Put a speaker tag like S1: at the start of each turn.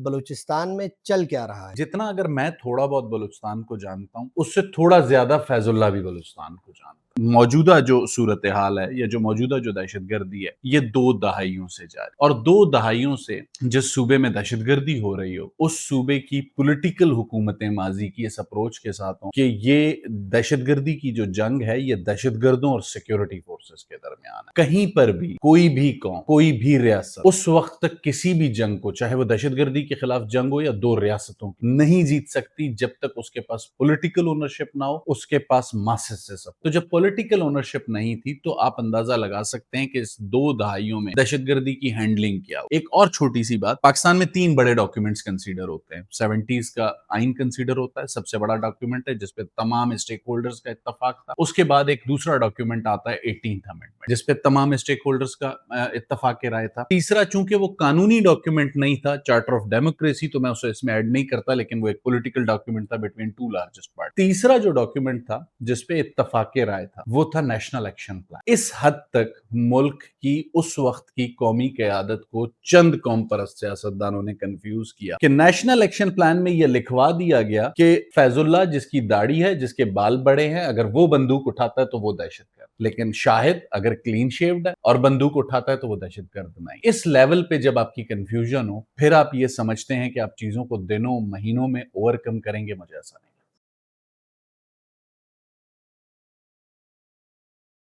S1: بلوچستان میں چل کیا رہا ہے؟
S2: جتنا اگر میں تھوڑا بہت بلوچستان کو جانتا ہوں اس سے تھوڑا زیادہ فیض اللہ بھی بلوچستان کو جانتا ہوں۔ موجودہ جو صورتحال ہے یا جو موجودہ جو دہشت گردی ہے یہ 2 دہائیوں سے جاری، اور 2 دہائیوں سے جس صوبے میں دہشت گردی ہو رہی ہو اس صوبے کی پولیٹیکل حکومتیں ماضی کی اس اپروچ کے ساتھ ہوں کہ یہ دہشت گردی کی جو جنگ ہے یہ دہشت گردوں اور سیکیورٹی فورسز کے درمیان ہے۔ کہیں پر بھی کوئی بھی قوم، کوئی بھی ریاست اس وقت تک کسی بھی جنگ کو، چاہے وہ دہشت گردی کے خلاف جنگ ہو یا 2 ریاستوں کی، نہیں جیت سکتی جب تک اس کے پاس پولیٹیکل اونرشپ نہ ہو، اس کے پاس ماسس سے سب۔ تو جب پولیٹیکل اونرشپ نہیں تھی تو آپ اندازہ لگا سکتے ہیں کہ اس 2 دہائیوں میں دہشت گردی کی ہینڈلنگ کیا ہو۔ ایک اور چھوٹی سی بات، پاکستان میں 3 بڑے ڈاکیومنٹس کنسیڈر ہوتے ہیں۔ 70s کا آئین کنسیڈر ہوتا ہے، سب سے بڑا ڈاکیومنٹ ہے جس پہ تمام اسٹیک ہولڈرز کا اتفاق تھا۔ اس کے بعد ایک دوسرا ڈاکیومنٹ آتا ہے 18th امینڈمنٹ جس پہ تمام اسٹیک ہولڈرز کا اتفاق رائے تھا۔ تیسرا چونکہ وہ قانونی ڈاکیومنٹ نہیں تھا، چارٹر آف ڈیموکریسی، تو میں اسے اس میں ایڈ نہیں کرتا، لیکن وہ ایک پولیٹیکل ڈاکیومنٹ تھا بٹوین 2 لارجسٹ پارٹی۔ تیسرا جو ڈاکیومنٹ تھا جس پہ اتفاق رائے تھا وہ تھا نیشنل ایکشن پلان۔ اس حد تک ملک کی اس وقت کی قومی قیادت کو چند قوم پرست سیاستدانوں نے کنفیوز کیا کہ نیشنل ایکشن پلان میں یہ لکھوا دیا گیا کہ فیض اللہ جس کی داڑھی ہے، جس کے بال بڑے ہیں، اگر وہ بندوق اٹھاتا ہے تو وہ دہشت گرد، لیکن شاہد اگر کلین شیوڈ ہے اور بندوق اٹھاتا ہے تو وہ دہشت گرد نہیں۔ اس لیول پہ جب آپ کی کنفیوژن ہو پھر آپ یہ سمجھتے ہیں کہ آپ چیزوں کو دنوں مہینوں میں اوور کم کریں گے، مجھے ایسا نہیں۔